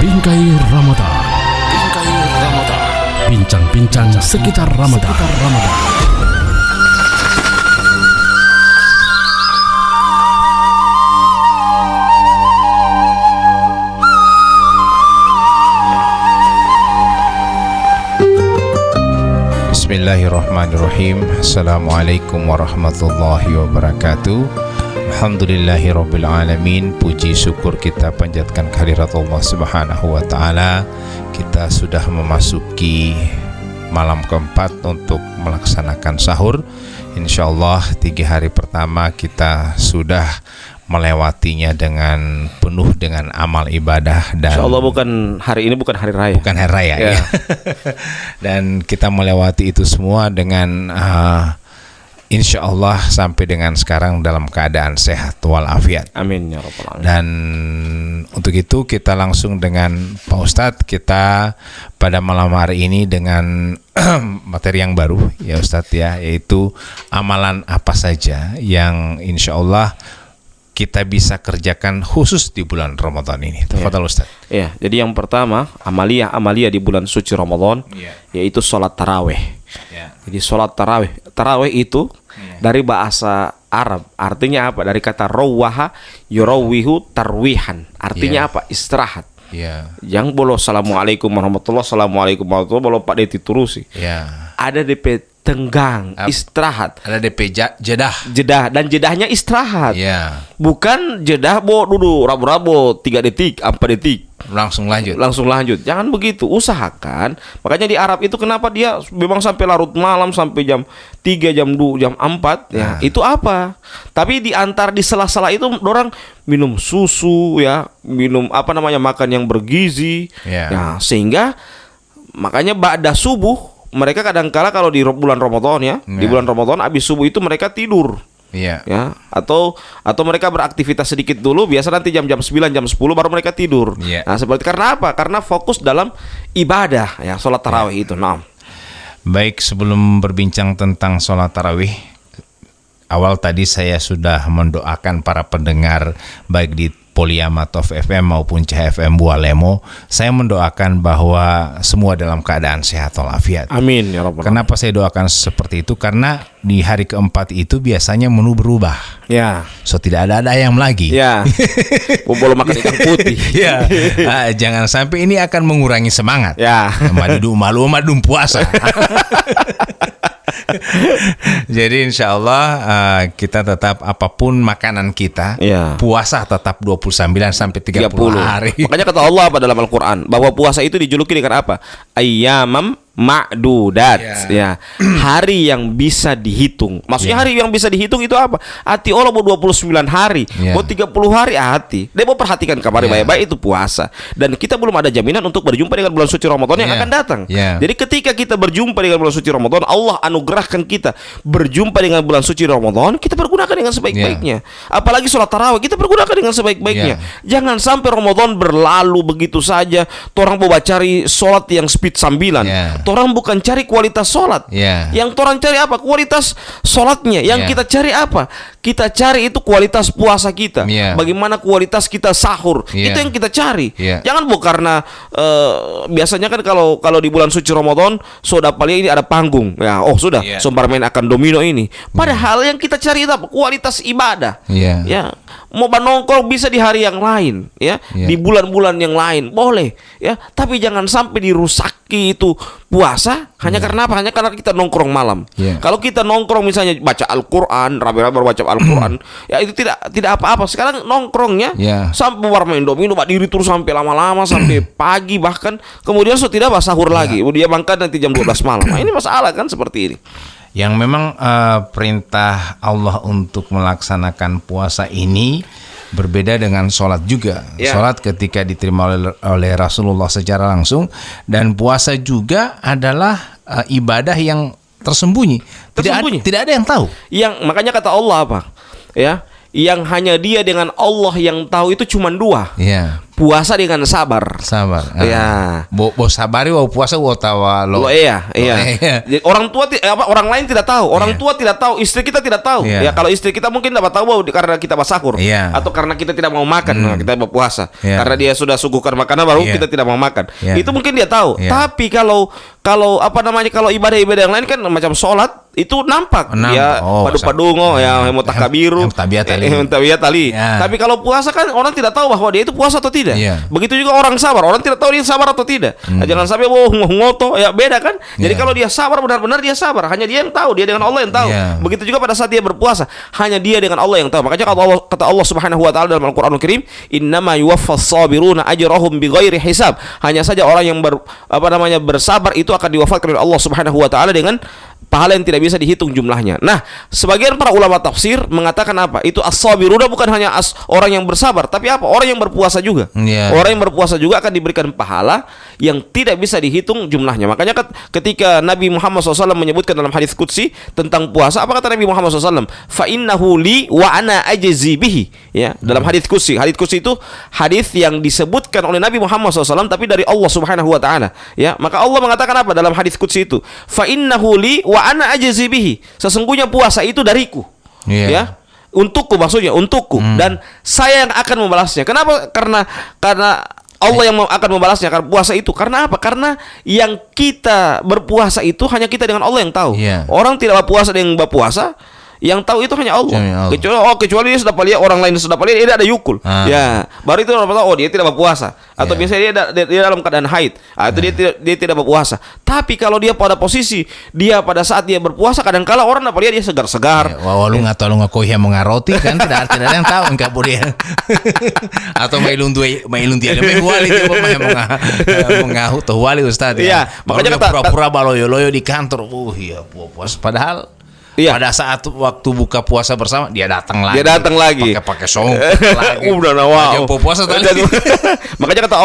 Bingkai Ramadan. Bingkai Ramadan. Bincang-bincang sekitar Ramadan. Bismillahirrahmanirrahim. Assalamualaikum warahmatullahi wabarakatuh. Alhamdulillahirabbil alamin. Puji syukur kita panjatkan kehadirat Allah Subhanahu wa taala. Kita sudah memasuki malam keempat untuk melaksanakan sahur. Insyaallah 3 hari pertama kita sudah melewatinya dengan penuh dengan amal ibadah dan Insyaallah hari ini bukan hari raya. Bukan hari raya ya. Dan kita melewati itu semua dengan insyaallah sampai dengan sekarang dalam keadaan sehat walafiat. Amin ya rabbal alamin. Dan untuk itu kita langsung dengan Pak Ustadz, kita pada malam hari ini dengan materi yang baru ya Ustadz ya, yaitu amalan apa saja yang insyaallah kita bisa kerjakan khusus di bulan Ramadan ini. Tafadhal Ustaz. Iya, jadi yang pertama amalia di bulan suci Ramadan, yaitu sholat tarawih. Jadi sholat tarawih itu dari bahasa Arab, artinya apa? Dari kata rawaha yurawihu tarwihan, artinya apa? Istirahat. Yang bolo assalamualaikum warahmatullahi bolo pak deti turusi. Ada DP tenggang, istirahat. Ada DP jedah dan jedahnya istirahat. Bukan jedah duduk rabu-rabu 3 detik, 4 detik. Langsung lanjut. Jangan begitu, usahakan. Makanya di Arab itu kenapa dia memang sampai larut malam, sampai jam 3, jam 2, jam 4 ya. Itu apa? Tapi di sela-sela itu orang minum susu ya, minum makan yang bergizi. Ya, sehingga makanya ba'da subuh mereka kadang-kala kalau di bulan Ramadan ya, di bulan Ramadan habis subuh itu mereka tidur. Ya, atau mereka beraktivitas sedikit dulu, biasa nanti jam-jam 9, jam 10 baru mereka tidur. Nah, seperti karena apa? Karena fokus dalam ibadah ya, sholat tarawih itu. Nah. Baik, sebelum berbincang tentang sholat tarawih, awal tadi saya sudah mendoakan para pendengar baik di Poliamatov FM maupun CHFM Bualemo. Saya mendoakan bahwa semua dalam keadaan sehat walafiat. Amin ya rabbal alamin. Kenapa saya doakan seperti itu? Karena di hari keempat itu biasanya menu berubah. So tidak ada ayam lagi. Boleh makan ikan putih. Jangan sampai ini akan mengurangi semangat. Malu puasa. Jadi insyaallah kita tetap apapun makanan kita, puasa tetap 29 sampai 30 hari. Makanya kata Allah apa dalam Al-Qur'an, bahwa puasa itu dijuluki dengan apa? Ayyamam ma'dudat. Hari yang bisa dihitung. Maksudnya hari yang bisa dihitung itu apa? Hati Allah mau 29 hari, mau 30 hari hati. Dia mau perhatikan kabar baik-baik, itu puasa. Dan kita belum ada jaminan untuk berjumpa dengan bulan suci Ramadan yang akan datang. Jadi ketika kita berjumpa dengan bulan suci Ramadan, Allah anugerahkan kita berjumpa dengan bulan suci Ramadan, kita pergunakan dengan sebaik-baiknya. Apalagi sholat tarawih kita pergunakan dengan sebaik-baiknya. Jangan sampai Ramadan berlalu begitu saja. Orang mau cari sholat yang speed sambilan. Orang bukan cari kualitas sholat. Yang orang cari apa? Kualitas sholatnya. Yang kita cari apa? Kita cari itu kualitas puasa kita. Bagaimana kualitas kita sahur. Itu yang kita cari. Jangan karena biasanya kan kalau di bulan suci Ramadan sudah paling ini ada panggung. Sudah Sumbar main akan domino ini. Padahal yang kita cari itu apa? Kualitas ibadah. Mau nongkrong bisa di hari yang lain di bulan-bulan yang lain boleh tapi jangan sampai dirusaki itu puasa hanya karena apa? Hanya karena kita nongkrong malam. Kalau kita nongkrong misalnya baca Al-Qur'an, rame-rame baca Al-Qur'an, itu tidak apa-apa. Sekarang nongkrongnya sampai main domino, diri terus sampai lama-lama sampai pagi, bahkan kemudian tidak sahur lagi. Dia bangkat nanti jam 12 malam. Nah, ini masalah kan seperti ini. Yang memang perintah Allah untuk melaksanakan puasa ini berbeda dengan sholat juga. Sholat ketika diterima oleh Rasulullah secara langsung, dan puasa juga adalah ibadah yang tersembunyi. Tidak ada yang tahu. Makanya kata Allah apa? Yang hanya dia dengan Allah yang tahu itu cuma 2. puasa dengan sabar. Sabar. Ya. Bo sabari wa puasa wa tawa Lo iya. Jadi orang tua orang lain tidak tahu. Orang tua tidak tahu, istri kita tidak tahu. Iya. Ya kalau istri kita mungkin dapat tahu bahwa karena kita sahur Iya. atau karena kita tidak mau makan, nah, kita berpuasa. Iya. Karena dia sudah suguhkan makanan baru Iya. kita tidak mau makan. Iya. Itu mungkin dia tahu. Iya. Tapi kalau kalau ibadah-ibadah yang lain kan macam sholat itu nampak. Ya padu-padungo ya mutakabiru. Tabiat tali. Ya. Tapi kalau puasa kan orang tidak tahu bahwa dia itu puasa atau tidak. Iya. Begitu juga orang sabar, orang tidak tahu dia sabar atau tidak. Jangan sampai ngoto ya beda kan. Jadi kalau dia sabar benar-benar dia sabar, hanya dia yang tahu, dia dengan Allah yang tahu. Yeah. Begitu juga pada saat dia berpuasa, hanya dia dengan Allah yang tahu. Makanya kata Allah Subhanahu wa taala dalam Al-Qur'anul Karim, "Innama yuwaffas sabiruna ajrahum bighairi hisab." Hanya saja orang yang bersabar itu akan diwafatkan oleh Allah Subhanahu wa taala dengan pahala yang tidak bisa dihitung jumlahnya. Nah, sebagian para ulama tafsir mengatakan apa? Itu as-sabiruna bukan hanya orang yang bersabar, tapi apa? Orang yang berpuasa juga. Yeah. Orang yang berpuasa juga akan diberikan pahala yang tidak bisa dihitung jumlahnya. Makanya ketika Nabi Muhammad SAW menyebutkan dalam hadis qudsi tentang puasa, apa kata Nabi Muhammad SAW? Fa innahu li wa ana ajzi bihi. Ya, dalam hadis qudsi. Hadis qudsi itu hadis yang disebutkan oleh Nabi Muhammad SAW tapi dari Allah Subhanahu wa taala. Ya, maka Allah mengatakan apa dalam hadis qudsi itu? Fa innahu li wa ana ajzi bihi. Sesungguhnya puasa itu dariku. Yeah. Ya. Untukku, maksudnya untukku, dan saya yang akan membalasnya. Kenapa? Karena Allah yang akan membalasnya. Karena puasa itu. Karena apa? Karena yang kita berpuasa itu hanya kita dengan Allah yang tahu. Yeah. Orang tidak berpuasa dengan berpuasa, yang tahu itu hanya Allah. Kecuali dia sudah lihat orang lain sudah lihat dia ada yukul. Ya, baru itu orang tahu dia tidak berpuasa. Atau biasanya dia dalam keadaan haid. Itu dia tidak berpuasa. Tapi kalau dia pada posisi dia pada saat dia berpuasa, kadang-kala orang dapat lihat dia segar-segar. Walau nggak tahu nggak kau yang mengaroti kan tidak ada yang tahu enggak boleh. Atau mailun dia wali coba mengahu tuh wali Ustaz. Iya, makanya kata pura-pura baloyo-loyo di kantor. Iya, puasa padahal. Iya. Pada saat waktu buka puasa bersama dia datang lagi. Pakai song lagi. Udah wow. Puasa tadi. Makanya kata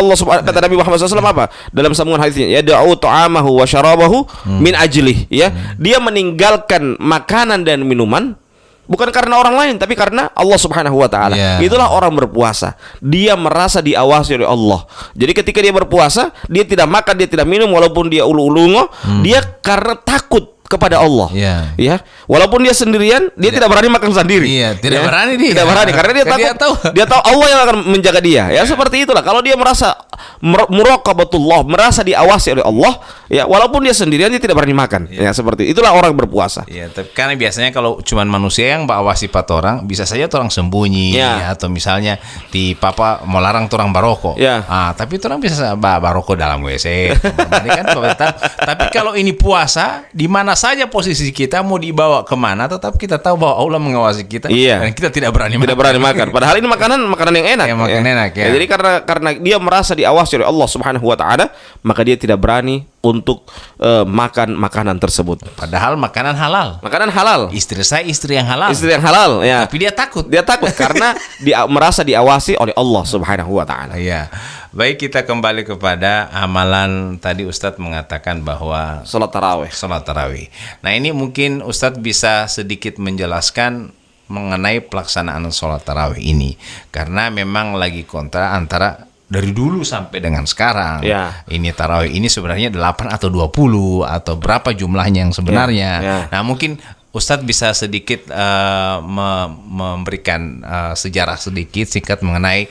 Nabi Muhammad SAW apa? Dalam sambungan hadisnya, yad'u ta'amahu wa syarabahu min ajlih, ya. Dia meninggalkan makanan dan minuman bukan karena orang lain, tapi karena Allah Subhanahu wa taala. Yeah. Itulah orang berpuasa. Dia merasa diawasi oleh Allah. Jadi ketika dia berpuasa, dia tidak makan, dia tidak minum walaupun dia ulu-ulungo, dia karena takut kepada Allah. Ya. Walaupun dia sendirian, dia tidak berani makan sendiri. Iya, tidak berani dia. Tidak berani karena dia takut. Dia tahu Allah yang akan menjaga dia. Ya, seperti itulah. Kalau dia merasa muraqabatullah, merasa diawasi oleh Allah, ya, walaupun dia sendirian dia tidak berani makan. Ya, seperti itulah orang berpuasa. Iya, tapi karena biasanya kalau cuman manusia yang awasi orang, bisa saja orang sembunyi atau misalnya di papa mau larang orang baroko. Tapi orang bisa baroko dalam WC. Kan, tapi kalau ini puasa, di mana saja posisi kita mau dibawa kemana, tetap kita tahu bahwa Allah mengawasi kita dan kita tidak berani makan. Padahal ini makanan yang enak. Enak. Jadi karena dia merasa diawasi oleh Allah Subhanahu wa taala, maka dia tidak berani untuk makan makanan tersebut. Padahal makanan halal. Istri saya istri yang halal. Ya. Tapi dia takut karena dia merasa diawasi oleh Allah Subhanahu wa taala. Iya. Baik, kita kembali kepada amalan tadi Ustadz mengatakan bahwa salat tarawih. Nah, ini mungkin Ustadz bisa sedikit menjelaskan mengenai pelaksanaan salat tarawih ini, karena memang lagi kontra antara dari dulu sampai dengan sekarang. Ini tarawih ini sebenarnya 8 atau 20 atau berapa jumlahnya yang sebenarnya. Nah, mungkin Ustadz bisa sedikit memberikan sejarah sedikit singkat mengenai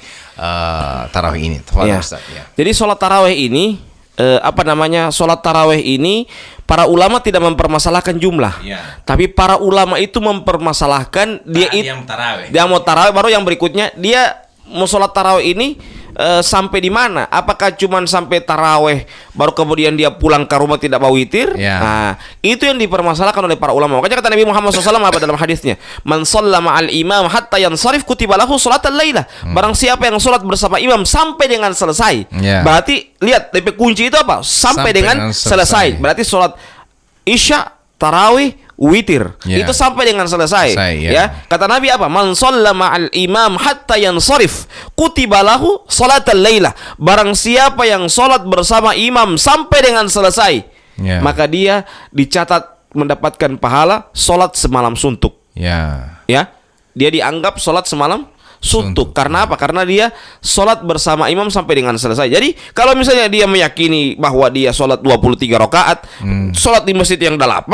tarawih ini. Ustadz, Jadi sholat tarawih ini sholat tarawih ini para ulama tidak mempermasalahkan jumlah, tapi para ulama itu mempermasalahkan dia mau tarawih, baru yang berikutnya dia mau sholat tarawih ini sampai di mana? Apakah cuman sampai tarawih baru kemudian dia pulang ke rumah tidak mau witir? Nah, itu yang dipermasalahkan oleh para ulama. Makanya kata Nabi Muhammad SAW apa dalam hadisnya? Man shalla ma'al imam hatta yansarif kutiba lahu sholatal lailah. Barang siapa yang sholat bersama imam sampai dengan selesai. Berarti lihat DP kunci itu apa? Sampai dengan selesai. Berarti sholat isya, tarawih, witir, itu sampai dengan selesai. Ya, kata Nabi apa? Man shalla ma'al imam hatta yansarif kutiba lahu sholatal lailah. Barang siapa yang sholat bersama imam sampai dengan selesai, maka dia dicatat mendapatkan pahala sholat semalam suntuk. Dia dianggap sholat semalam suntuk. Karena apa? Karena dia sholat bersama imam sampai dengan selesai. Jadi kalau misalnya dia meyakini bahwa dia sholat 23 rakaat, sholat di masjid yang 8,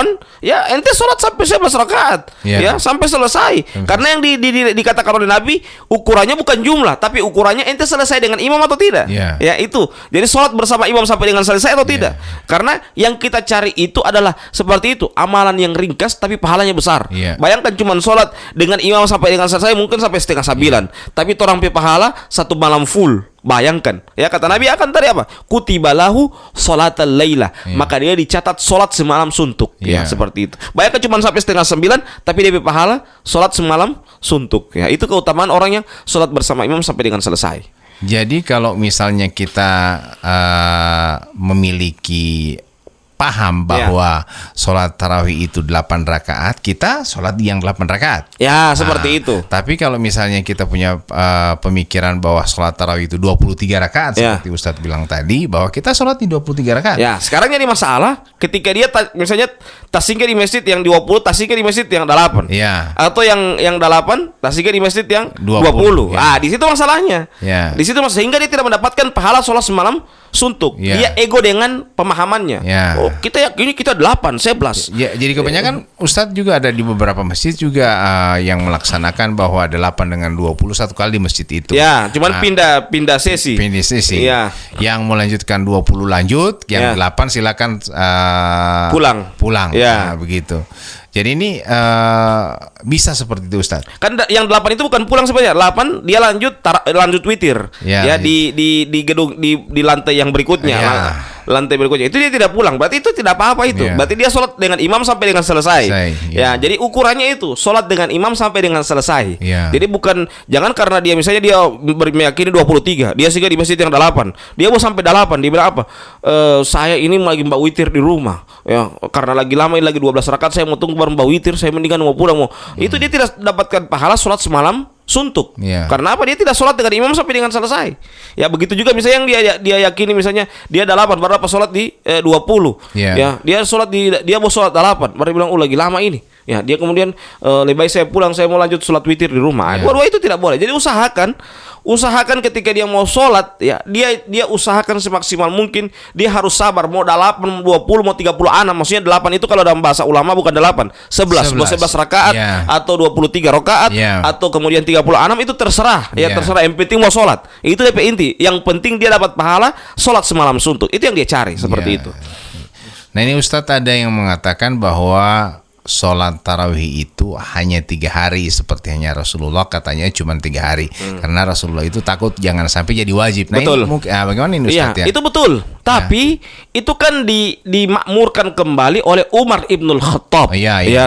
ya ente sholat sampai 11 rakaat, ya sampai selesai. Karena yang dikatakan oleh Nabi, ukurannya bukan jumlah, tapi ukurannya ente selesai dengan imam atau tidak. Ya itu. Jadi sholat bersama imam sampai dengan selesai atau tidak. Karena yang kita cari itu adalah seperti itu, amalan yang ringkas tapi pahalanya besar. Bayangkan cuma sholat dengan imam sampai dengan selesai mungkin sampai setengah 9, tapi orang pahala satu malam full. Bayangkan, ya kata Nabi akan tadi apa? Kutibalahu sholatal laila, maka dia dicatat sholat semalam suntuk. Ya seperti itu. Bayangkan cuma sampai setengah 9, tapi dia pahala sholat semalam suntuk. Ya itu keutamaan orang yang sholat bersama imam sampai dengan selesai. Jadi kalau misalnya kita memiliki paham bahwa sholat tarawih itu 8 rakaat, kita sholat yang 8 rakaat. Ya, seperti itu. Tapi kalau misalnya kita punya pemikiran bahwa sholat tarawih itu 23 rakaat, seperti Ustadz bilang tadi, bahwa kita sholat di 23 rakaat. Ya, sekarang jadi masalah ketika dia misalnya tasingnya di masjid yang 20, tasingnya di masjid yang 8. Atau yang 8, tasingnya di masjid yang 20. Di situ masalahnya. Di situ sehingga dia tidak mendapatkan pahala sholat semalam suntuk. Dia ego dengan pemahamannya. Oh, kita yakini kita 8, 11. Jadi kebanyakan Ustadz juga ada di beberapa masjid juga yang melaksanakan bahwa 8 dengan 20 satu kali di masjid itu. Cuman pindah sesi. Yang melanjutkan 20 lanjut, yang 8 silakan pulang. Begitu. Jadi ini bisa seperti itu Ustadz. Kan yang 8 itu bukan pulang sebenarnya. 8 dia lanjut witir. Di gedung di lantai yang berikutnya. Lantai berikutnya itu dia tidak pulang, berarti itu tidak apa-apa itu. Berarti dia sholat dengan imam sampai dengan selesai. Jadi ukurannya itu sholat dengan imam sampai dengan selesai. Jadi bukan, jangan karena dia misalnya dia meyakini 23, dia singgah di masjid yang 8, dia mau sampai 8, dia bilang apa? Saya ini lagi mbak witir di rumah, ya karena lagi lama ini lagi 12 rakaat, saya mau tunggu baru mbak witir, saya mendingan mau pulang Itu dia tidak dapatkan pahala sholat semalam suntuk. Karena apa? Dia tidak sholat dengan imam sampai dengan selesai. Ya begitu juga misalnya yang dia yakini misalnya dia 8 baru dapat sholat di 20. Ya dia sholat dia mau sholat 8 baru bilang lagi lama ini. Ya dia kemudian lebih baik saya pulang, saya mau lanjut sholat witir di rumah. Dua-dua itu tidak boleh. Jadi usahakan ketika dia mau sholat, ya dia usahakan semaksimal mungkin. Dia harus sabar, mau 8, 20, mau 36. Maksudnya 8 itu kalau dalam bahasa ulama bukan 8, 11 rakaat atau 23 rakaat atau kemudian 36 itu terserah. Terserah, yang penting mau sholat. Itu DP inti. Yang penting dia dapat pahala sholat semalam suntuk. Itu yang dia cari, seperti itu. Nah ini Ustadz ada yang mengatakan bahwa sholat tarawih itu hanya 3 hari, seperti hanya Rasulullah katanya cuma 3 hari, karena Rasulullah itu takut jangan sampai jadi wajib. Nah, betul. Bagaimana ini Ustaz? Itu betul. Tapi itu kan dimakmurkan kembali oleh Umar Ibnul Khattab.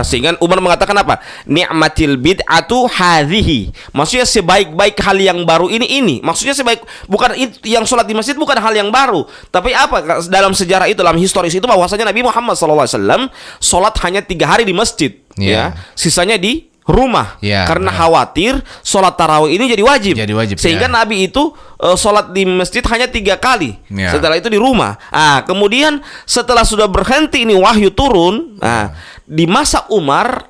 Sehingga Umar mengatakan apa? Ni'matil bid'atu hadhihi. Maksudnya sebaik-baik hal yang baru ini. Maksudnya bukan yang sholat di masjid bukan hal yang baru. Tapi apa? Dalam sejarah itu, dalam historis itu bahwasanya Nabi Muhammad SAW sholat hanya 3 hari di masjid. Sisanya di rumah, karena khawatir sholat tarawih ini jadi wajib. Sehingga Nabi itu sholat di masjid hanya 3 kali. Setelah itu di rumah. Kemudian setelah sudah berhenti ini wahyu turun, di masa Umar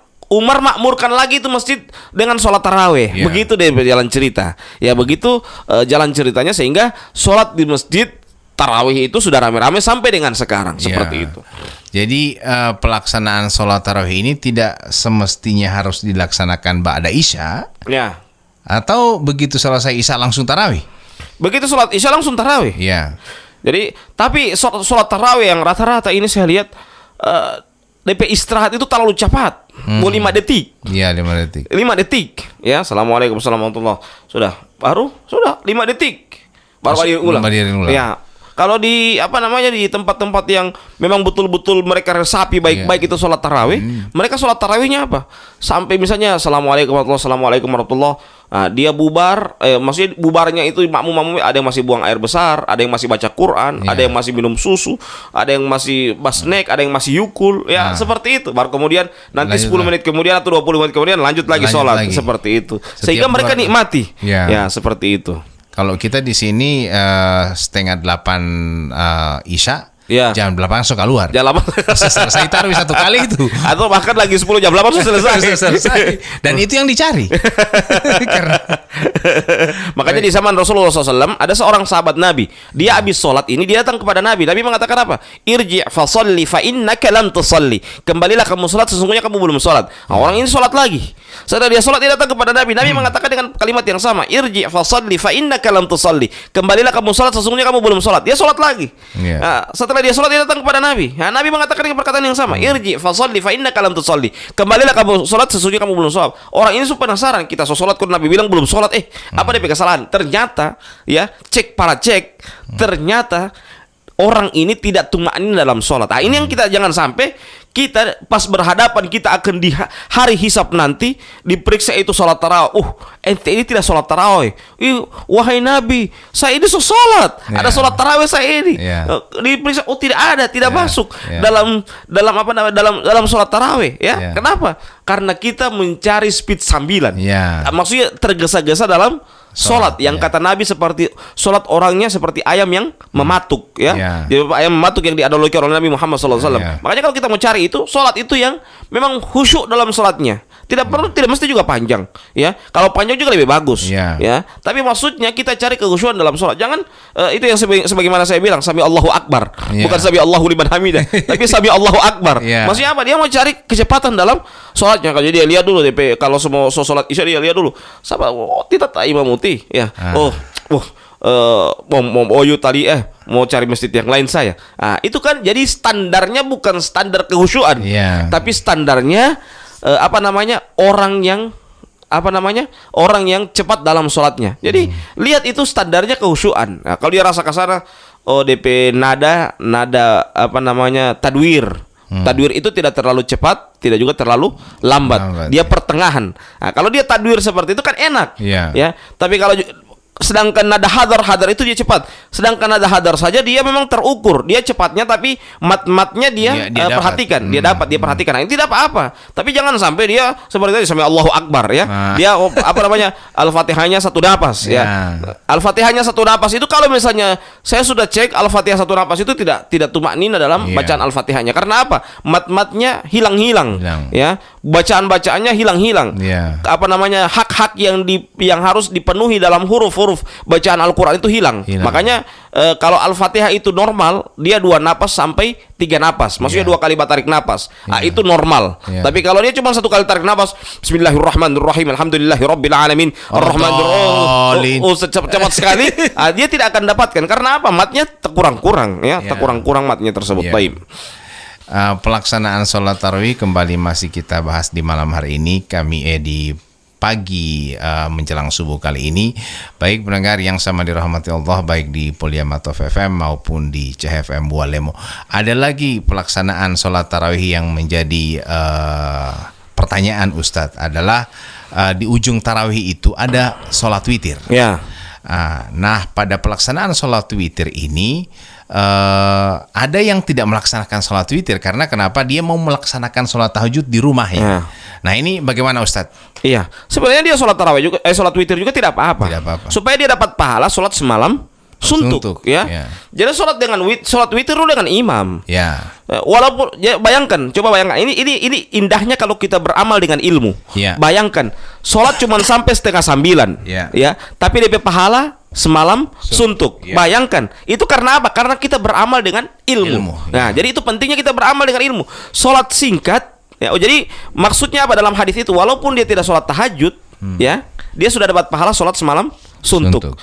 makmurkan lagi itu masjid dengan sholat tarawih. Begitu deh jalan cerita. Begitu jalan ceritanya, sehingga sholat di masjid tarawih itu sudah rame-rame sampai dengan sekarang. Seperti itu. Jadi pelaksanaan sholat tarawih ini tidak semestinya harus dilaksanakan ba'da isya, atau begitu selesai isya langsung tarawih. Begitu sholat isya langsung tarawih. Jadi tapi sholat tarawih yang rata-rata ini saya lihat DP istirahat itu terlalu cepat. 5 detik. 5 detik. Assalamualaikum warahmatullahi wabarakatuh. Sudah 5 detik. Baru ulang. Kalau di di tempat-tempat yang memang betul-betul mereka resapi baik-baik itu sholat tarawih, mereka sholat tarawihnya apa? Sampai misalnya assalamualaikum warahmatullahi. Dia bubar, maksudnya bubarnya itu makmum ada yang masih buang air besar, ada yang masih baca Quran, ada yang masih minum susu, ada yang masih snack, ada yang masih yukul, seperti itu. Baru kemudian nanti 10 menit kemudian atau 20 menit kemudian lanjut lagi sholat, seperti itu. Sehingga mereka nikmati, seperti itu. Kalau kita di sini setengah 8 isya, Iya. Jam 8 suka keluar. Jam 8 Selesai tarawih satu kali itu. atau bahkan lagi 10 jam 8 sudah selesai. Dan itu yang dicari. Karena Makanya di zaman Rasulullah SAW ada seorang sahabat Nabi. Dia habis sholat ini dia datang kepada Nabi. Nabi mengatakan apa? Irji' fasalli fa innaka lam tusalli. Kembalilah kamu sholat, sesungguhnya kamu belum sholat. Nah, orang ini sholat lagi. Setelah dia sholat dia datang kepada Nabi. Nabi mengatakan dengan kalimat yang sama. Irji' fasalli fa innaka lam tusalli. Kembalilah kamu sholat, sesungguhnya kamu belum sholat. Dia sholat lagi. Iya. Nah, setelah dia sholat dia datang kepada Nabi. Nah, Nabi mengatakan dengan perkataan yang sama. Irji' fasalli fa innaka lam tusalli. Kembalilah kamu sholat, sesungguhnya kamu belum sholat. Orang ini super penasaran. Kita sholat kok Nabi bilang belum sholat. Apa dia kesalahan? Ternyata ya cek ternyata orang ini tidak tuma'nin dalam sholat. Nah, ini yang kita jangan sampai kita pas berhadapan kita akan di hari hisab nanti diperiksa itu sholat tarawih. Ente ini tidak sholat tarawih. Wahai Nabi, saya ini sholat. Ada sholat tarawih saya ini. Diperiksa, tidak ada, tidak masuk dalam apa namanya dalam sholat tarawih. Ya, kenapa? Karena kita mencari speed sambilan. Maksudnya tergesa-gesa dalam sholat yang kata Nabi seperti sholat orangnya seperti ayam yang mematuk Jadi ayam mematuk yang dianalogikan oleh Nabi Muhammad SAW. Makanya kalau kita mau cari itu sholat itu yang memang khusyuk dalam sholatnya. Tidak mesti juga panjang ya. Kalau panjang juga lebih bagus ya. Tapi maksudnya kita cari kekhusyuan dalam sholat. Jangan itu yang sebagaimana saya bilang sami Allahu Akbar. Bukan sami Allahu liman hamidah, tapi sami Allahu Akbar. Maksudnya apa? Dia mau cari kecepatan dalam sholatnya. Kalau dia lihat dulu DP, kalau semua sholat isya dia lihat dulu. Sabar, tidak imam muti ya. Mau tadi mau cari masjid yang lain saya. Itu kan jadi standarnya bukan standar kekhusyuan. Tapi standarnya orang yang cepat dalam sholatnya. Jadi lihat itu standarnya kekhusyuan. Nah, kalau dia rasa kasar, DP nada tadwir. Tadwir itu tidak terlalu cepat, tidak juga terlalu lambat. Dia pertengahan. Nah, kalau dia tadwir seperti itu kan enak. Ya. Tapi kalau sedangkan nada hadar itu dia cepat. Sedangkan nada hadar saja dia memang terukur. Dia cepatnya tapi mat-matnya dia perhatikan. Dia perhatikan. Nah, ini tidak apa-apa. Tapi jangan sampai dia seperti itu sampai Allahu Akbar ya. Dia Al-Fatihahnya satu napas ya. Al-Fatihahnya satu napas itu kalau misalnya saya sudah cek Al-Fatihah satu napas itu tidak tumaknina dalam bacaan Al-Fatihahnya. Karena apa? Mat-matnya hilang-hilang ya. Bacaan-bacaannya hilang-hilang. Hak-hak yang harus dipenuhi dalam huruf bacaan Al-Quran itu hilang. Makanya kalau Al-Fatihah itu normal, dia 2 napas sampai 3 napas. Maksudnya 2 kali tarik napas. Itu normal. Tapi kalau dia cuma 1 kali tarik napas, Bismillahirrahmanirrahim, Alhamdulillahirabbil alamin, Ar-Rahmanir-Rahim, cepat sekali, dia tidak akan dapatkan. Karena apa? Matnya terkurang-kurang ya, terkurang-kurang matnya tersebut. Baik. Pelaksanaan sholat tarawih kembali masih kita bahas di malam hari ini. Kami di pagi menjelang subuh kali ini. Baik pendengar yang sama dirahmati Allah, baik di Poliamatov FM maupun di CFM Bualemo. Ada lagi pelaksanaan sholat tarawih yang menjadi pertanyaan Ustadz adalah di ujung tarawih itu ada sholat witir. Nah pada pelaksanaan sholat witir ini ada yang tidak melaksanakan sholat witir karena kenapa? Dia mau melaksanakan sholat tahajud di rumahnya. Nah ini bagaimana Ustadz? Iya, sebenarnya dia sholat tarawih juga, sholat witir juga tidak apa-apa. Supaya dia dapat pahala sholat semalam suntuk ya. Jadi sholat witir dengan imam. Walaupun bayangkan, coba bayangkan ini indahnya kalau kita beramal dengan ilmu. Bayangkan sholat cuma sampai 8:30 ya, tapi DP pahala semalam suntuk. Bayangkan itu karena apa? Karena kita beramal dengan ilmu. Nah, jadi itu pentingnya kita beramal dengan ilmu. Sholat singkat. Jadi maksudnya apa dalam hadis itu? Walaupun dia tidak sholat tahajud, ya, dia sudah dapat pahala sholat semalam suntuk.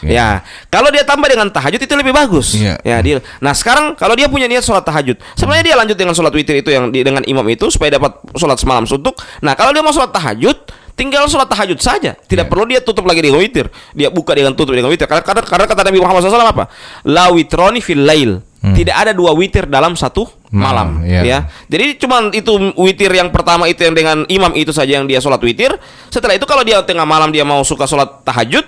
Kalau dia tambah dengan tahajud itu lebih bagus. Nah sekarang kalau dia punya niat sholat tahajud, sebenarnya dia lanjut dengan sholat witir itu yang dengan imam itu supaya dapat sholat semalam suntuk. Nah kalau dia mau sholat tahajud, tinggal sholat tahajud saja, tidak perlu dia tutup lagi dengan witir. Dia buka dengan tutup dengan witir. Karena kata Nabi Muhammad SAW apa? La witroni fil lail. Tidak ada 2 witir dalam satu malam. Ya. Jadi cuma itu witir yang pertama itu yang dengan imam itu saja yang dia sholat witir. Setelah itu kalau dia tengah malam dia mau suka sholat tahajud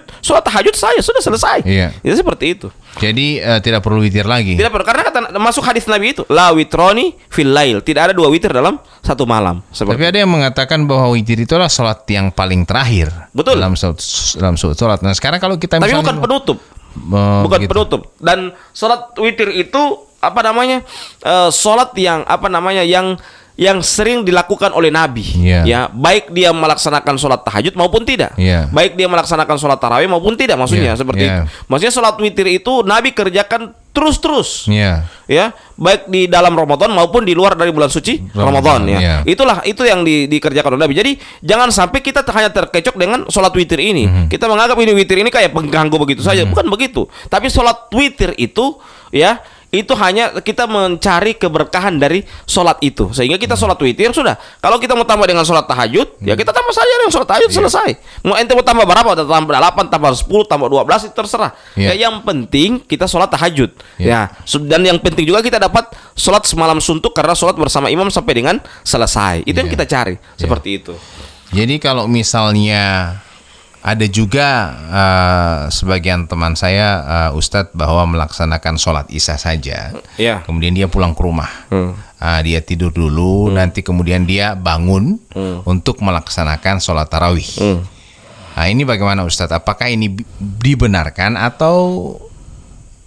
saja sudah selesai. Itu seperti itu. Jadi tidak perlu witir lagi. Tidak perlu karena masuk hadis Nabi itu la witroni fil lail. Tidak ada 2 witir dalam satu malam. Tapi ada yang mengatakan bahwa witir itu adalah sholat yang paling terakhir. Betul. Dalam sholat. Nah sekarang kalau kita tapi bukan penutup. Bukan penutup. Dan sholat witir itu sholat yang sering dilakukan oleh Nabi, ya, baik dia melaksanakan sholat tahajud maupun tidak, baik dia melaksanakan sholat tarawih maupun tidak, maksudnya seperti itu. Maksudnya sholat witir itu Nabi kerjakan terus, ya, baik di dalam Ramadan maupun di luar dari bulan suci Ramadan, ya. Itu yang dikerjakan oleh Nabi. Jadi jangan sampai kita hanya terkecoh dengan sholat witir ini. Kita menganggap ini witir ini kayak pengganggu begitu saja, bukan begitu. Tapi sholat witir itu, ya, itu hanya kita mencari keberkahan dari sholat itu, sehingga kita sholat witir sudah. Kalau kita mau tambah dengan sholat tahajud, ya kita tambah saja dengan sholat tahajud, selesai. Mau ente mau tambah berapa, tambah 8, tambah 10, tambah 12, itu terserah. Ya, yang penting kita sholat tahajud, ya. Dan yang penting juga kita dapat sholat semalam suntuk karena sholat bersama imam sampai dengan selesai. Itu yang kita cari, seperti itu. Jadi kalau misalnya ada juga sebagian teman saya, Ustadz, bahwa melaksanakan sholat isya saja, kemudian dia pulang ke rumah, dia tidur dulu, nanti kemudian dia bangun untuk melaksanakan sholat tarawih. Nah, ini bagaimana Ustadz? Apakah ini dibenarkan atau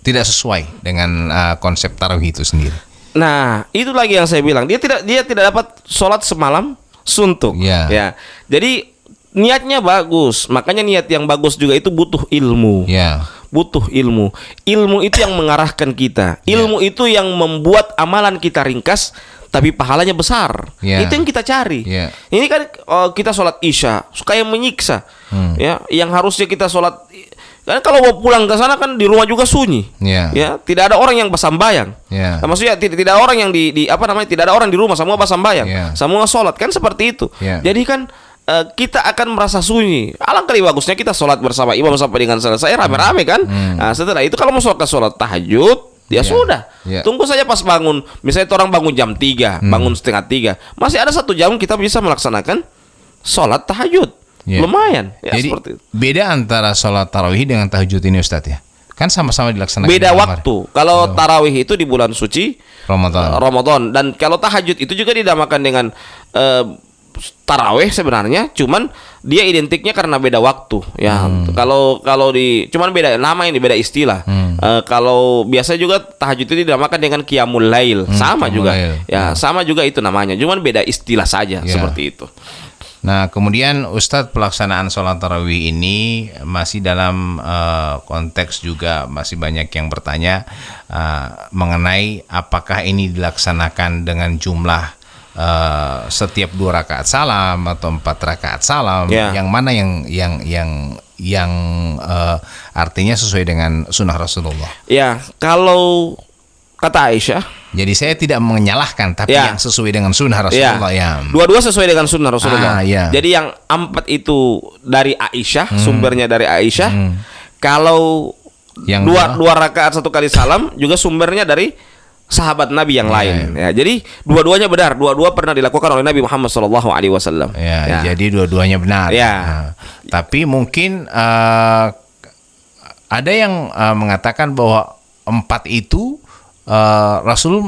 tidak sesuai dengan konsep tarawih itu sendiri? Nah, itu lagi yang saya bilang, dia tidak dapat sholat semalam suntuk, ya. Jadi niatnya bagus, makanya niat yang bagus juga itu butuh ilmu, butuh ilmu. Ilmu itu yang mengarahkan kita, ilmu itu yang membuat amalan kita ringkas, tapi pahalanya besar. Itu yang kita cari. Ini kan kita sholat isya, kayak menyiksa, ya, yang harusnya kita sholat. Karena kalau mau pulang ke sana kan di rumah juga sunyi, ya, tidak ada orang yang basambayang. Nah, maksudnya tidak ada orang yang tidak ada orang di rumah, semua basambayang, semua sholat, kan seperti itu. Jadi kan kita akan merasa sunyi. Alangkah lebih bagusnya kita sholat bersama imam sampai dengan selesai rame-rame kan. Nah, setelah itu kalau mau sholat tahajud, ya sudah, tunggu saja pas bangun. Misalnya orang bangun jam 3, bangun setengah 3, masih ada 1 jam kita bisa melaksanakan sholat tahajud. Lumayan, ya. Jadi seperti itu. Beda antara sholat tarawih dengan tahajud ini Ustadz, ya? Kan sama-sama dilaksanakan. Beda waktu. Kalau tarawih itu di bulan suci Ramadan, dan kalau tahajud itu juga dinamakan dengan tarawih sebenarnya, cuman dia identiknya karena beda waktu, ya. Kalau cuman beda nama, ini beda istilah. Kalau biasa juga tahajud itu dinamakan dengan qiyamul lail, sama juga, ya, sama juga itu namanya, cuman beda istilah saja, seperti itu. Nah, kemudian Ustadz, pelaksanaan sholat tarawih ini masih dalam konteks juga masih banyak yang bertanya mengenai apakah ini dilaksanakan dengan jumlah setiap 2 rakaat salam atau 4 rakaat salam, yang mana yang artinya sesuai dengan sunnah Rasulullah. Ya, kalau kata Aisyah, jadi saya tidak menyalahkan, tapi yang sesuai dengan sunnah Rasulullah. Dua-dua sesuai dengan sunnah Rasulullah. Jadi yang 4 itu dari Aisyah, sumbernya dari Aisyah. Kalau yang dua rakaat 1 kali salam juga sumbernya dari sahabat Nabi yang lain. Ya, jadi dua-duanya benar, dua-dua pernah dilakukan oleh Nabi Muhammad SAW. Jadi dua-duanya benar. Tapi mungkin ada yang mengatakan bahwa 4 itu Rasul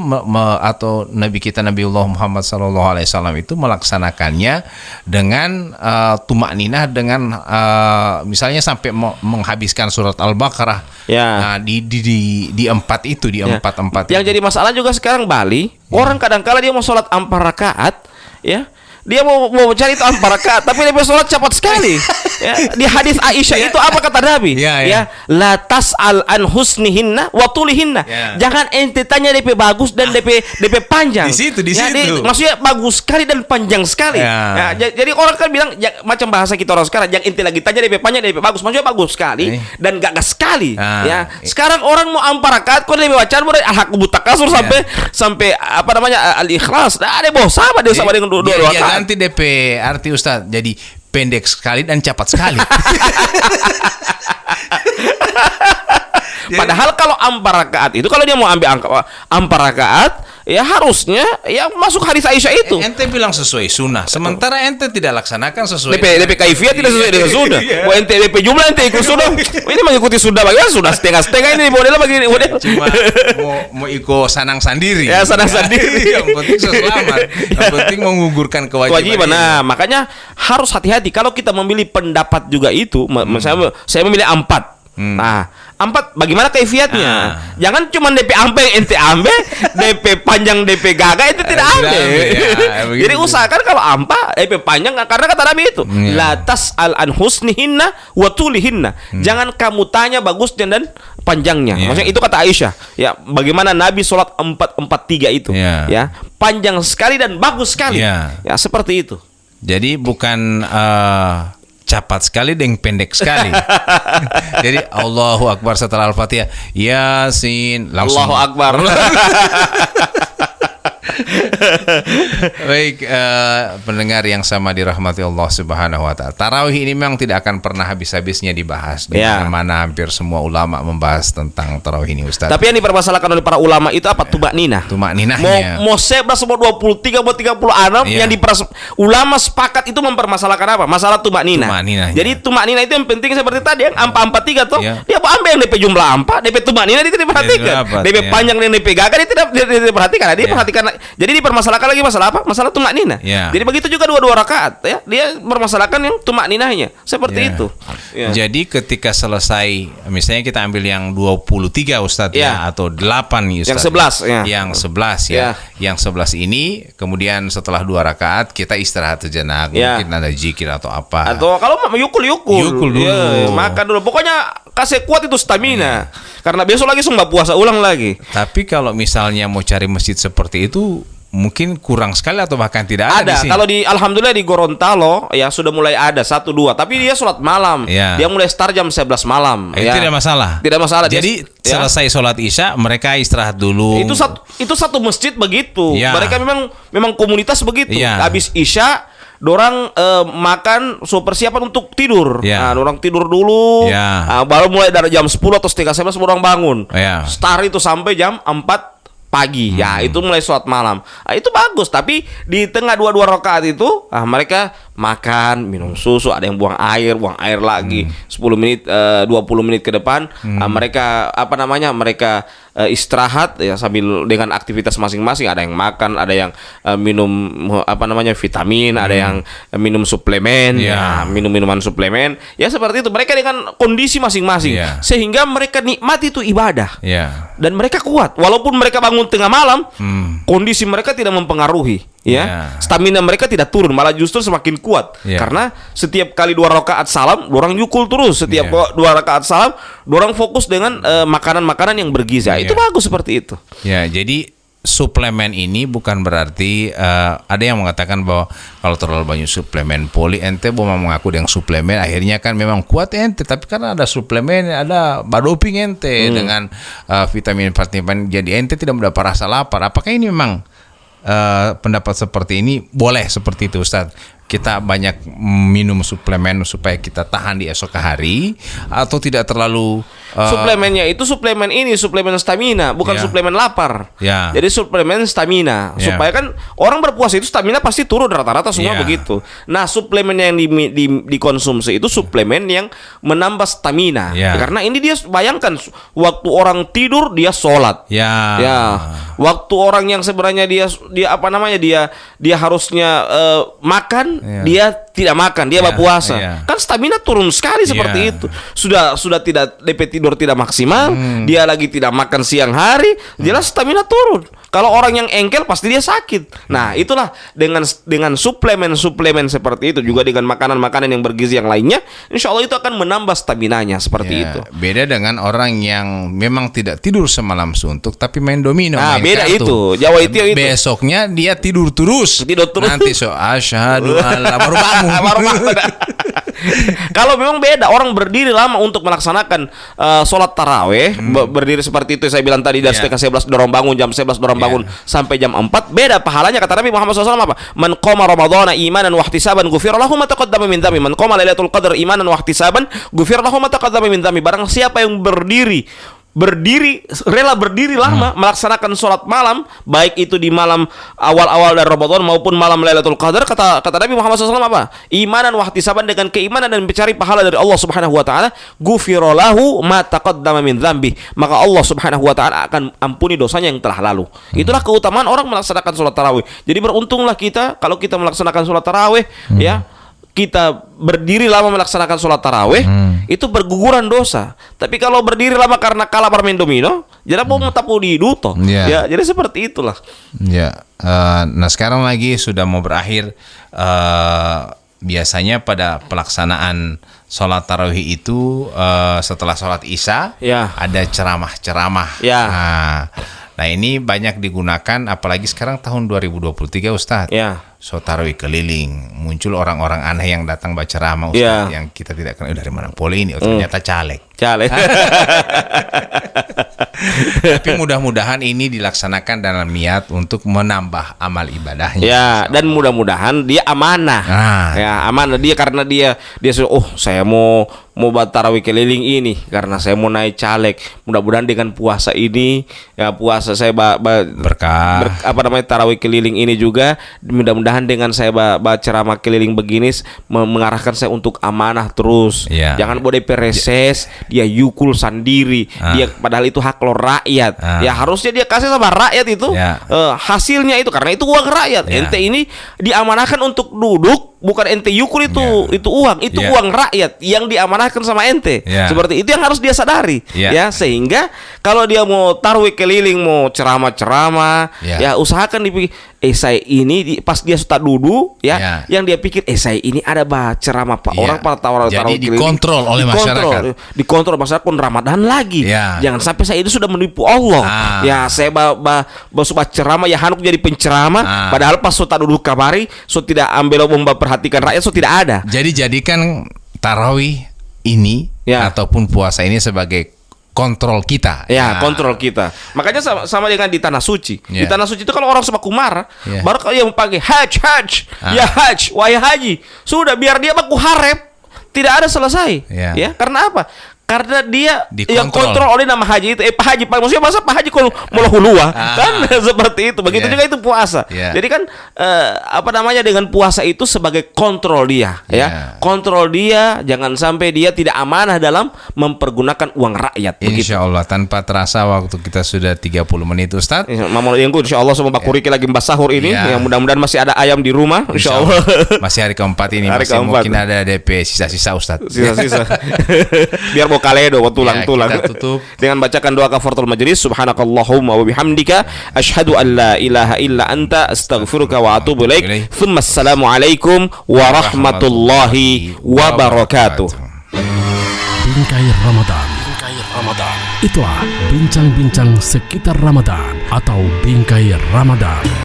atau Nabi kita Nabiullah Muhammad SAW itu melaksanakannya dengan tumakninah, dengan misalnya sampai menghabiskan surat Al-Baqarah. Di 4 itu, di 4 yang jadi masalah juga sekarang Bali, orang kadang-kala dia mau sholat 4 rakaat, ya, dia mau cari itu 4 rakaat, tapi dia mau sholat cepat sekali. Di hadis Aisyah itu apa kata Nabi? La tas'al an husnihinna wa tulihinna. Jangan ente tanya DP bagus dan DP panjang. Di situ. Maksudnya bagus sekali dan panjang sekali. Jadi orang kan bilang macam bahasa kita orang sekarang, yang ente lagi tanya DP panjang, DP bagus. Maksudnya bagus sekali dan gagas sekali. Sekarang orang mau 4 rakaat, kok DP bacaan mulai al-haqq takasur sampai al-ikhlas. Ada sama dia sama dengan 2 rakaat. Nanti DP arti Ustaz jadi pendek sekali dan cepat sekali. Padahal kalau 4 rakaat itu, kalau dia mau ambil 4 rakaat, ya harusnya ya masuk hadis Aisyah itu. Ente bilang sesuai sunnah, sementara ente tidak laksanakan sesuai DP kaifiyah, tidak sesuai dengan sunnah. Ente DP jumlah ente ikut sunnah. Ini mengikuti sunnah bagaimana? Sudah setengah-setengah ini modelnya begini. Cuma mau ikut sanang sendiri. Ya, sanang sendiri. Yang penting selamat. Yang penting menggugurkan kewajiban. Nah, makanya harus hati-hati kalau kita memilih pendapat juga itu. Saya memilih 4. Nah, 4 bagaimana kaifiatnya? Jangan cuma DP ampe yang ente ambil, DP panjang DP gaga itu tidak ambil. Jadi usahakan kalau ampa DP panjang, karena kata Nabi itu la tas'al an husnihinna wa tulihinna. Jangan kamu tanya bagusnya dan panjangnya. Maksudnya itu kata Aisyah. Ya, bagaimana Nabi sholat 4-4-3 itu. Ya, panjang sekali dan bagus sekali. Ya, seperti itu. Jadi bukan cepat sekali dan pendek sekali. Jadi Allahu Akbar setelah Al-Fatihah, Yasin, langsung Allahu Akbar. Baik, pendengar yang sama dirahmati Allah Subhanahu wa taala. Tarawih ini memang tidak akan pernah habis-habisnya dibahas. Di mana hampir semua ulama membahas tentang tarawih ini, Ustaz. Tapi yang dipermasalahkan oleh para ulama itu apa? Tumakninah. Tumakninahnya. Mau 11 mau 23 mau 36 yang ulama sepakat itu mempermasalahkan apa? Masalah tumakninah. Jadi tumakninah itu yang penting seperti tadi yang ampa 3 tuh. Dia ambil yang DP jumlah ampa, DP tumakninah dia tidak perhatikan. DP panjang dan DP gagal dia tidak perhatikan. Dia perhatikan. Jadi dipermasalahkan lagi masalah apa? Masalah tumakninah. Jadi begitu juga 2 rakaat ya. Dia mempermasalahkan yang tumakninahnya. Seperti itu. Jadi ketika selesai, misalnya kita ambil yang 23 Ustadz atau 8 nih Ustadz. Yang 11 ya. Yang 11 ini kemudian setelah 2 rakaat kita istirahat sejenak. Mungkin ada zikir atau apa. Atau kalau yukul dulu. Makan dulu. Pokoknya kasih kuat itu stamina. Karena besok lagi sumpah puasa ulang lagi. Tapi kalau misalnya mau cari masjid seperti itu mungkin kurang sekali atau bahkan tidak ada. Ada. Kalau di alhamdulillah di Gorontalo ya sudah mulai ada 1-2, tapi dia sholat malam. Dia mulai start jam 11 malam. Tidak masalah. Tidak masalah. Jadi selesai sholat Isya mereka istirahat dulu. Itu satu masjid begitu. Mereka memang komunitas begitu. Habis Isya dorang makan persiapan untuk tidur. Dorang tidur dulu. Baru mulai dari jam 10 atau setengah 11 dorang bangun. Start itu sampai jam 4 pagi. Itu mulai sholat malam. Itu bagus. Tapi di tengah 2 rakaat itu mereka makan, minum susu, ada yang buang air lagi 10 menit 20 menit ke depan. Mereka mereka istirahat ya sambil dengan aktivitas masing-masing. Ada yang makan, ada yang minum vitamin, ada yang minum suplemen, minum minuman suplemen. Ya seperti itu. Mereka dengan kondisi masing-masing sehingga mereka nikmati itu ibadah. Dan mereka kuat walaupun mereka bangun tengah malam. Kondisi mereka tidak mempengaruhi. Stamina mereka tidak turun, malah justru semakin kuat. Karena setiap kali 2 rakaat salam, dorang yukul terus. Setiap 2 rakaat salam, dorang fokus dengan makanan-makanan yang bergizi. Itu bagus seperti itu. Jadi suplemen ini bukan berarti ada yang mengatakan bahwa kalau terlalu banyak suplemen poli ente mau mengaku dengan suplemen akhirnya kan memang kuat ente, tapi karena ada suplemen ada badoping ente dengan vitamin jadi ente tidak mendapat rasa lapar. Apakah ini memang pendapat seperti ini boleh seperti itu Ustadz? Kita banyak minum suplemen supaya kita tahan di esok hari atau tidak terlalu suplemennya itu suplemen stamina, bukan suplemen lapar. Jadi suplemen stamina supaya kan orang berpuasa itu stamina pasti turun rata-rata semua begitu. Nah, suplemen yang dikonsumsi itu suplemen yang menambah stamina. Karena ini dia bayangkan waktu orang tidur dia sholat. Waktu orang yang sebenarnya dia harusnya makan, dia tidak makan, dia berpuasa. Kan stamina turun sekali seperti itu. Sudah tidak DP tidur tidak maksimal, dia lagi tidak makan siang hari, jelas stamina turun. Kalau orang yang engkel pasti dia sakit. Nah, itulah dengan suplemen seperti itu juga dengan makanan-makanan yang bergizi yang lainnya, insya Allah itu akan menambah staminanya seperti itu. Beda dengan orang yang memang tidak tidur semalam suntuk tapi main domino, main beda kartu. Itu. Jawa itu. Besoknya dia tidur terus. Nanti asyhadu alla baru bangun. Kalau memang beda, orang berdiri lama untuk melaksanakan sholat taraweh, berdiri seperti itu saya bilang tadi dari setengah 11 dorong bangun, jam 11 dorong bangun sampai jam 4, beda pahalanya kata Nabi Muhammad SAW apa? Man qama ramadhana imanan wa ihtisaban ghufira lahu ma taqaddama min dhanbi. Man qama lailatul qadar imanan wa ihtisaban ghufira lahu ma taqaddama min dhanbi. Barang siapa yang rela berdiri lama melaksanakan sholat malam, baik itu di malam awal-awal dari Ramadan maupun malam Lailatul Qadar, kata Nabi Muhammad SAW apa? Imanan wahtisaban, dengan keimanan dan mencari pahala dari Allah Subhanahu wa taala, ghufira lahu ma taqaddama min dzambi, maka Allah Subhanahu wa taala akan ampuni dosanya yang telah lalu. Itulah keutamaan orang melaksanakan sholat tarawih. Jadi beruntunglah kita kalau kita melaksanakan sholat tarawih kita berdiri lama melaksanakan sholat tarawih, itu berguguran dosa. Tapi kalau berdiri lama karena kalah bermain domino, jadi mau tapu di duto. Ya, jadi seperti itulah. Ya, nah sekarang lagi sudah mau berakhir. Biasanya pada pelaksanaan sholat tarawih itu setelah sholat isya ada ceramah-ceramah. Nah ini banyak digunakan, apalagi sekarang tahun 2023 Ustadz. Sholat tarawih keliling, muncul orang-orang aneh yang datang baca ceramah Ustadz, yang kita tidak kenal dari mana poli ini, ternyata caleg. Tapi mudah-mudahan ini dilaksanakan dalam niat untuk menambah amal ibadahnya. Ya, dan mudah-mudahan dia amanah. Ya, amanah dia karena dia saya mau tarawih keliling ini karena saya mau naik caleg. Mudah-mudahan dengan puasa ini, ya puasa saya berkah. Tarawih keliling ini juga mudah-mudahan dengan saya baca ceramah keliling begini mengarahkan saya untuk amanah terus. Jangan boleh pereses, dia yukul sendiri. Dia padahal itu hak lo rakyat. Ya harusnya dia kasih sama rakyat itu hasilnya itu karena itu uang rakyat. Ente ini diamanahkan untuk duduk, bukan ente yukul itu uang, itu uang rakyat yang diamanahkan sama ente. Seperti itu yang harus dia sadari. Ya, sehingga kalau dia mau tarawih keliling, mau ceramah-ceramah, ya usahakan dipikir saya ini pas dia sudah duduk yang dia pikir saya ini ada baca ceramah Pak orang pada tarawih jadi dikontrol oleh masyarakat. Dikontrol masyarakat pun Ramadan lagi. Jangan sampai saya itu sudah menipu Allah. Ya saya baca ceramah ya hanuk jadi penceramah padahal pas sudah duduk kabari tidak ambil memperhatikan rakyat tidak ada. Jadi jadikan tarawih ini ataupun puasa ini sebagai kontrol kita. Kontrol kita. Makanya sama dengan di tanah suci. Di tanah suci itu kalau orang sebaku marah, baru kalau yang pakai haj, ya haj, wahai haji, sudah biar dia baku harep, tidak ada selesai. Ya, karena apa? Karena dia yang kontrol oleh nama haji itu Pak Haji, maksudnya masa Pak Haji kalau mau hulua kan seperti itu. Begitu juga itu puasa. Jadi kan dengan puasa itu sebagai kontrol dia, kontrol dia jangan sampai dia tidak amanah dalam mempergunakan uang rakyat. Insya Allah tanpa terasa waktu kita sudah 30 menit Ustadz. Insya Allah sama bakuriki lagi mbak sahur ini. Yang mudah-mudahan masih ada ayam di rumah. Insya Allah. Masih hari keempat ini. Mungkin ada DP sisa-sisa Ustadz. Sisa-sisa. Biar mau kaledo tulang-tulang. Kita tutup dengan bacakan doa kafaratul majlis. Subhanakallahumma wa bihamdika asyhadu an la ilaha illa anta astaghfiruka wa atubu ilaik. Tsumma assalamualaikum warahmatullahi wabarakatuh. Bingkai Ramadan. Itulah bincang-bincang sekitar Ramadan atau Bingkai Ramadan.